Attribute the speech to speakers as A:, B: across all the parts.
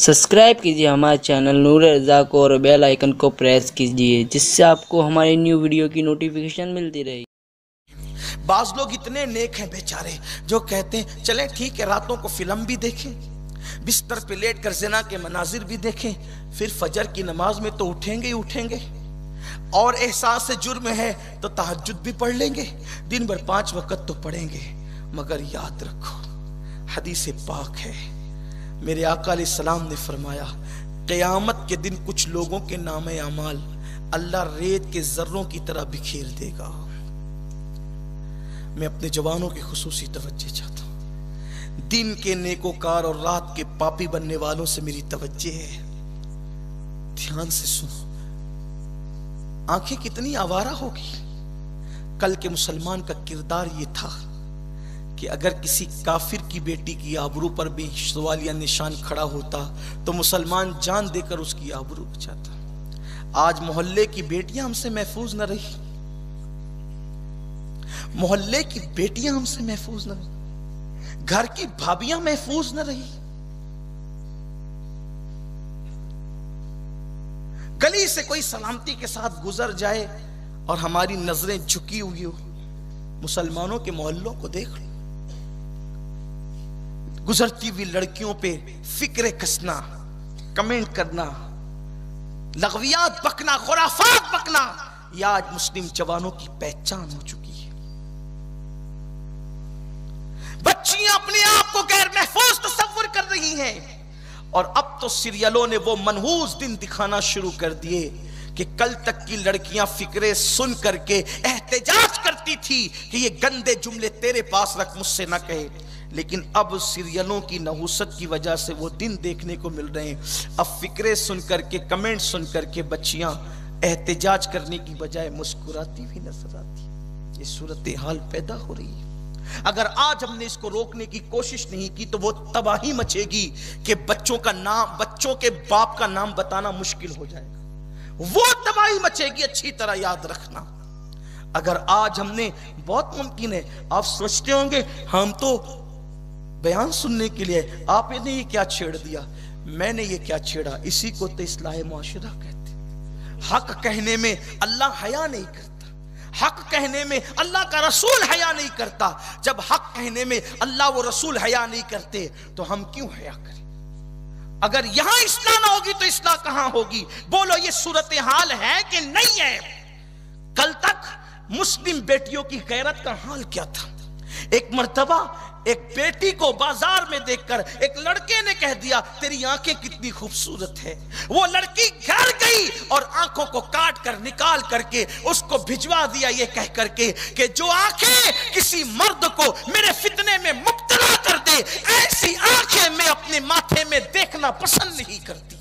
A: Subscribe कीजिए हमारे channel नूर रज़ा को और बेल आइकन को प्रेस कीजिए जिससे आपको हमारी न्यू वीडियो की नोटिफिकेशन मिलती रहे।
B: बाज लोग इतने नेक हैं बेचारे जो कहते हैं चलें ठीक है रातों को फिल्म भी देखें, बिस्तर पे लेट कर ज़िना के मनाजिर भी देखें, फिर फजर की नमाज में तो उठेंगे ही उठेंगे, और एहसास से जुर्म है तो तहज्जुद भी पढ़ लेंगे, दिन भर 5 वक्त तो पढ़ेंगे। मगर याद रखो हदीस पाक है, मेरे आका अलैहिस्सलाम ने फरमाया क़यामत के दिन कुछ लोगों के नामे अमाल अल्लाह रेत के जर्रों की तरह बिखेर देगा। मैं अपने जवानों की खुसूसी तवज्जो चाहता हूं, दिन के नेकोकार और रात के पापी बनने वालों से मेरी तवज्जो है, ध्यान से सुनो। आंखें कितनी आवारा होगी। कल के मुसलमान का किरदार ये था कि अगर किसी काफिर की बेटी की आबरू पर भी सवालिया निशान खड़ा होता तो मुसलमान जान देकर उसकी आबरू बचाता। आज मोहल्ले की बेटियां हमसे महफूज न रही, मोहल्ले की बेटियां हमसे महफूज न रही, घर की भाभियां महफूज न रही। गली से कोई सलामती के साथ गुजर जाए और हमारी नजरें झुकी हुई हो, मुसलमानों के मोहल्लों को देख लो, गुजरती हुई लड़कियों पे फिक्रे कसना, कमेंट करना, लग़वियात बकना, खुराफात बकना, यह आज मुस्लिम जवानों की पहचान हो चुकी है। बच्चियां अपने आप को गैर महफूज तस्वुर कर रही हैं, और अब तो सीरियलों ने वो मनहूस दिन दिखाना शुरू कर दिए कि कल तक की लड़कियां फिक्रे सुन करके एहतजाज करती थी कि ये गंदे जुमले तेरे पास रख, मुझसे ना कहे, लेकिन अब सीरियलों की नहुसत की वजह से वो दिन देखने को मिल रहे हैं। अब फिक्रे सुन करके, कमेंट सुन करके बच्चियां एहतजाज करने की बजाय मुस्कुराती भी नजर आती। ये सूरत हाल पैदा हो रही है। अगर आज हमने इसको रोकने की कोशिश नहीं की तो वो तबाही मचेगी कि बच्चों का नाम, बच्चों के बाप का नाम बताना मुश्किल हो जाएगा। वो तबाही मचेगी, अच्छी तरह याद रखना। अगर आज हमने, बहुत मुमकिन है आप सोचते होंगे हम तो बयान सुनने के लिए, आपने ये क्या छेड़ दिया, मैंने ये क्या छेड़ा, इसी को तो इस्लाह मुआशरा कहते। हक कहने में अल्लाह हया नहीं करता, हक कहने में अल्लाह का रसूल हया नहीं करता। जब हक कहने में अल्लाह वो रसूल हया नहीं करते तो हम क्यों हया करें? अगर यहां इस्लाह ना होगी तो इस्लाह कहां होगी? बोलो ये सूरत हाल है कि नहीं है? कल तक मुस्लिम बेटियों की गैरत का हाल क्या था? एक मर्तबा एक बेटी को बाजार में देखकर एक लड़के ने कह दिया तेरी आंखें कितनी खूबसूरत है। वो लड़की घर गई और आंखों को काट कर निकाल करके उसको भिजवा दिया ये कह करके कि जो आंखें किसी मर्द को मेरे फितने में मुब्तला कर दे, ऐसी आंखें मैं अपने माथे में देखना पसंद नहीं करती।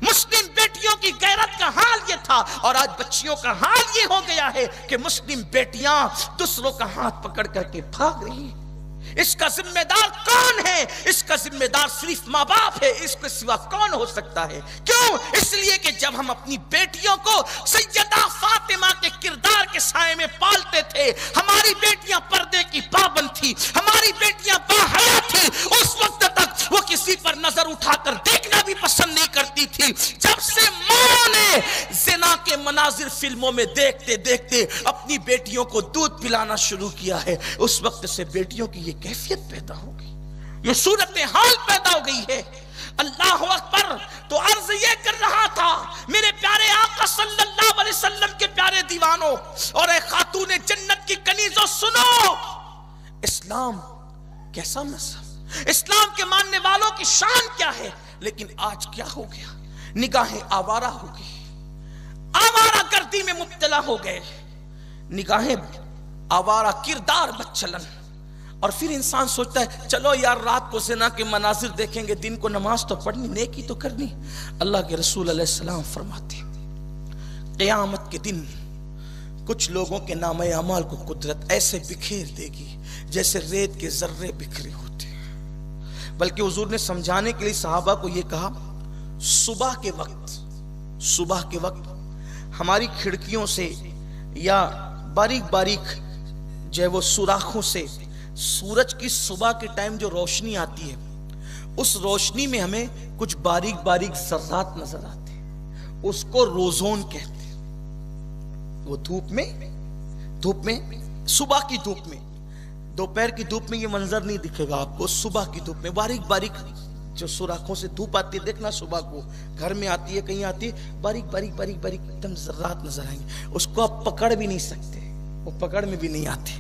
B: मुस्लिम बेटियों की गैरत का हाल ये था, और आज बच्चियों का हाल ये हो गया है कि मुस्लिम बेटियां दूसरों का हाथ पकड़ करके भाग रही हैं। इसका जिम्मेदार कौन है? इसका जिम्मेदार सिर्फ माँ बाप है, इसके सिवा कौन हो सकता है? क्यों? इसलिए कि जब हम अपनी बेटियों को सैयदा फातिमा के किरदार के साए में पालते थे, हमारी बेटियां पर्दे की पाबंद थी, हमारी बेटियां बाहया थी, उस वक्त तक वो किसी पर नजर उठाकर देखना भी पसंद नहीं करती थी। जब से मां ने ज़िना के मनाजिर फिल्मों में देखते देखते अपनी बेटियों को दूध पिलाना शुरू किया है, उस वक्त से बेटियों की ये कैफियत पैदा हो गई, ये सूरत हाल पैदा हो गई है। अल्लाह अकबर। तो अर्ज ये कर रहा था मेरे प्यारे आका सल्लल्लाहु अलैहि वसल्लम के प्यारे दीवानों और ए खातूने जन्नत की कनीजों, सुनो इस्लाम कैसा मजहब, इस्लाम के मानने वालों की शान क्या है। लेकिन आज क्या हो गया? निगाहें आवारा हो गई, आवारा गर्दी में मुब्तला हो गए, निगाहें आवारा, किरदार बदचलन। और फिर इंसान सोचता है चलो यार रात को ज़िना के मनाजिर देखेंगे, दिन को नमाज तो पढ़नी, नेकी तो करनी। अल्लाह के रसूल अलैहिस्सलाम फरमाते क़यामत के दिन कुछ लोगों के नामे अमाल को कुदरत ऐसे बिखेर देगी जैसे रेत के जर्रे बिखरे होते हैं। बल्कि हुजूर ने समझाने के लिए सहाबा को यह कहा, सुबह के वक्त हमारी खिड़कियों से या बारीक बारीक जो है वो सुराखों से सूरज की सुबह के टाइम जो रोशनी आती है उस रोशनी में हमें कुछ बारीक बारीक ज़र्रात नजर आते हैं, उसको रोज़ोन कहते हैं। वो धूप में सुबह की धूप में, दोपहर की धूप में ये मंजर नहीं दिखेगा आपको, सुबह की धूप में बारीक बारीक जो सुराखों से धूप आती है, देखना सुबह को घर में आती है, कहीं आती है, बारीक बारीक बारीक बारीक एकदम ज़र्रात नजर आएंगे। उसको आप पकड़ भी नहीं सकते, वो पकड़ में भी नहीं आते,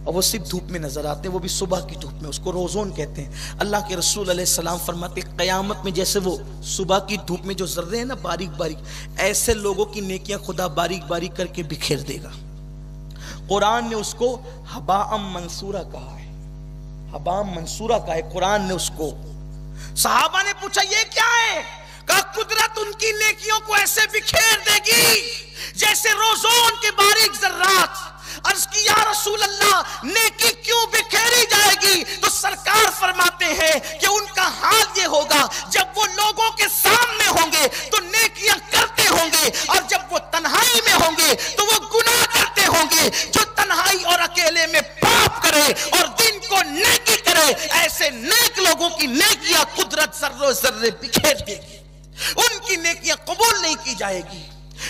B: और वो सिर्फ धूप में नजर आते हैं, वो भी सुबह की धूप में। उसको रोज़ोन कहते हैं। अल्लाह के रसूल अलैहिस्सलाम फरमाते क़यामत में जैसे वो सुबह की धूप में जो ज़र्रे हैं ना बारीक बारीक, ऐसे लोगों की नेकियां खुदा बारीक बारीक करके बिखेर देगा। कुरान ने उसको हबाअम मंसूरा कहा है, हबाअम मंसूरा कहा है कुरान ने उसको। सहाबा ने पूछा ये क्या है? कहा कुदरत उनकी नेकियों को ऐसे बिखेर देगी जैसे रोज़ोन के बारीक ज़र्रात। अर्ज़ की या रसूल अल्लाह नेकी क्यों बिखेरी जाएगी? तो सरकार फरमाते हैं कि उनका हाल ये होगा जब वो लोगों के सामने होंगे तो नेकियां करते होंगे, और जब वो तन्हाई में होंगे तो वो गुनाह करते होंगे। जो तन्हाई और अकेले में पाप करे और दिन को नेकी करे, ऐसे नेक लोगों की नेकियां कुदरत जर्रो जर्रे बिखेर देगी, उनकी नेकियां कबूल नहीं की जाएगी।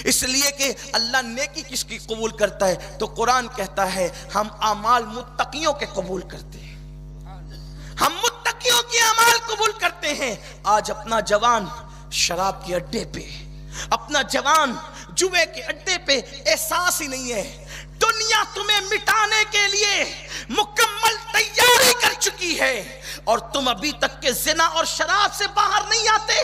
B: इसलिए कि अल्लाह नेकी किसकी कबूल करता है? तो कुरान कहता है हम अमाल मुत्तकियों के कबूल करते हैं, हम मुत्तकियों के अमाल कबूल करते हैं। आज अपना जवान शराब के अड्डे पे, अपना जवान जुए के अड्डे पे एहसास ही नहीं है। दुनिया तुम्हें मिटाने के लिए मुकम्मल तैयारी कर चुकी है, और तुम अभी तक के जिना और शराब से बाहर नहीं आते,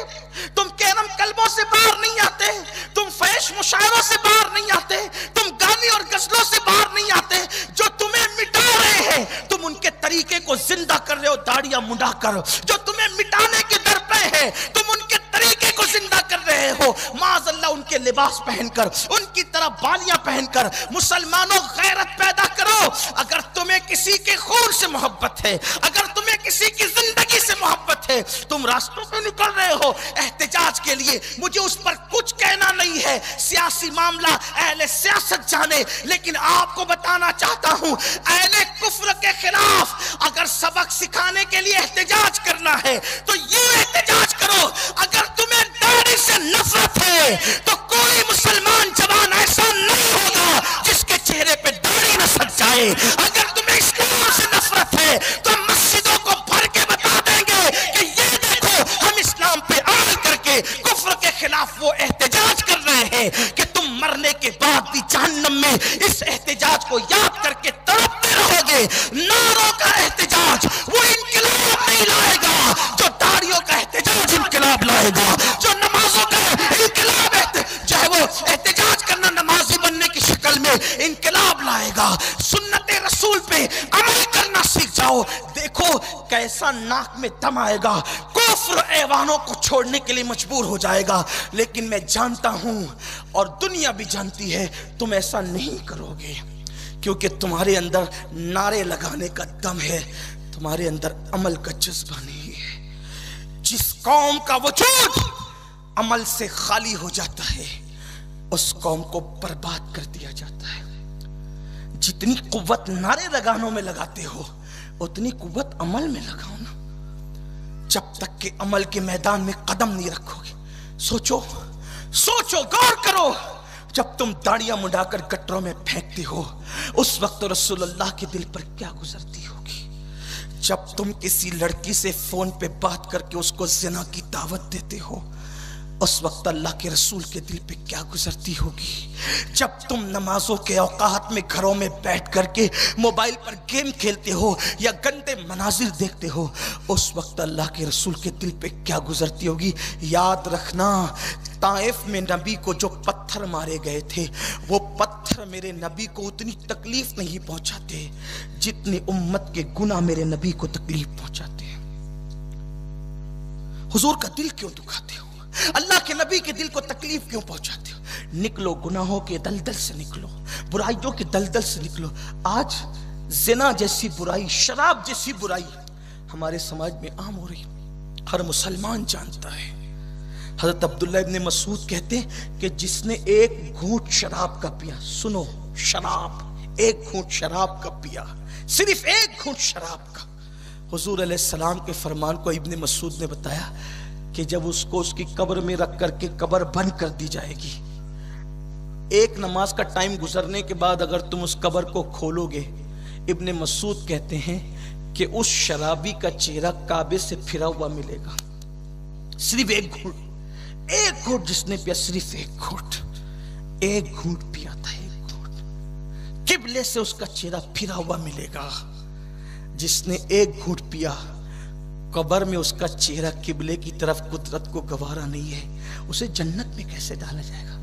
B: तुम कैरम कल्बों से बाहर नहीं आते, तुम फैश मुशायरों से बाहर नहीं आते, तुम गाने और गजलों से बाहर नहीं आते। जो तुम्हें मिटा रहे हैं तुम उनके तरीके को जिंदा कर रहे हो, दाढ़ियां मुंडा कर। जो तुम्हें मिटाने के दर पे है तुम उनके तरीके को जिंदा कर रहे हो, माज़अल्लाह उनके लिबास पहनकर, उनकी तरह बालियां पहनकर। मुसलमानों गैरत पैदा करो। अगर तुम्हें किसी के खून से मोहब्बत है, अगर तुम्हें किसी की जिंदगी से मोहब्बत है, तुम रास्तों पे निकल रहे हो एहतिजाज के लिए, मुझे उस पर कुछ कहना नहीं है, सियासी मामला अहले सियासत जाने। लेकिन आपको बताना चाहता हूं अहले कुफ्र के खिलाफ अगर सबक सिखाने के लिए एहतिजाज करना है तो ये एहतिजाज करो। अगर तुम्हें दाढ़ी से नफरत है तो कोई मुसलमान जवान ऐसा नहीं होगा जिसके चेहरे पे दाढ़ी न सज जाए। अगर तुम्हें इस्लाम से नफरत है तो मस्जिदों को भर के बता देंगे कि ये देखो हम इस्लाम पे अमल करके कुफ्र के खिलाफ वो एहतिजाज कर रहे हैं कि तुम मरने के बाद भी जहन्नम में इस एहतिजाज को याद करके तड़पते रहोगे। नारों का एहतिजाज वो इनकलाब नहीं लाएगा जो दाढ़ियों का एहतिजाज इनकलाब लाएगा, जो नमाजों का इनकलाब चाहे वो एहतिजाज करना नमाजी बनने की शक्ल में इनकलाब लाएगा। सुन्नत रसूल पे अमल करना सीख जाओ, देखो कैसा नाक में दम आएगा, कुफ्र ऐवानों को छोड़ने के लिए मजबूर हो जाएगा। लेकिन मैं जानता हूं और दुनिया भी जानती है तुम ऐसा नहीं करोगे, क्योंकि तुम्हारे अंदर नारे लगाने का दम है, तुम्हारे अंदर अमल का जज्बा नहीं है। जिस कौम का वजूद अमल से खाली हो जाता है उस कौम को बर्बाद कर दिया जाता है। जितनी कुव्वत नारे लगानों में लगाते हो उतनी कुव्वत अमल में लगाओ ना। जब तक कि अमल के मैदान में कदम नहीं रखोगे, सोचो सोचो गौर करो, जब तुम दाढ़ियां मुंडाकर गटरों में फेंकते हो उस वक्त रसूलुल्लाह के दिल पर क्या गुजरती होगी। जब तुम किसी लड़की से फोन पे बात करके उसको ज़िना की दावत देते हो उस वक्त अल्लाह के रसूल के दिल पे क्या गुजरती होगी। जब तुम नमाजों के औकात में घरों में बैठ करके मोबाइल पर गेम खेलते हो या गंदे मनाजिर देखते हो उस वक्त अल्लाह के रसूल के दिल पे क्या गुजरती होगी। याद रखना ताइफ में नबी को जो पत्थर मारे गए थे वो पत्थर मेरे नबी को उतनी तकलीफ नहीं पहुंचाते जितनी उम्मत के गुनाह मेरे नबी को तकलीफ पहुंचाते हैं। हुजूर का दिल क्यों दुखाते हो, अल्लाह के नबी के दिल को तकलीफ क्यों पहुंचाते हो। निकलो गुनाहों के दलदल से, निकलो बुराइयों के दलदल से निकलो। आज जिना जैसी बुराई, शराब जैसी बुराई हमारे समाज में आम हो रही, हर मुसलमान जानता है। हजरत अब्दुल्ला इब्न मसूद कहते हैं कि जिसने एक घूंट शराब का पिया, सुनो शराब, एक घूंट शराब का पिया, सिर्फ एक घूंट शराब का, हुजूर अलैहिस्सलाम के फरमान को इब्ने मसूद ने बताया कि जब उसको उसकी कब्र में रख करके कब्र बंद कर दी जाएगी, एक नमाज का टाइम गुजरने के बाद अगर तुम उस कब्र को खोलोगे, इब्ने मसूद कहते हैं कि उस शराबी का चेहरा काबे से फिरा हुआ मिलेगा। सिर्फ एक घूंट जिसने पिया, सिर्फ एक घूंट पिया था, एक घूंट। किबले से उसका चेहरा फिरा हुआ मिलेगा। जिसने एक घूंट पिया, कब्र में उसका चेहरा किबले की तरफ कुदरत को गवारा नहीं है, उसे जन्नत में कैसे डाला जाएगा?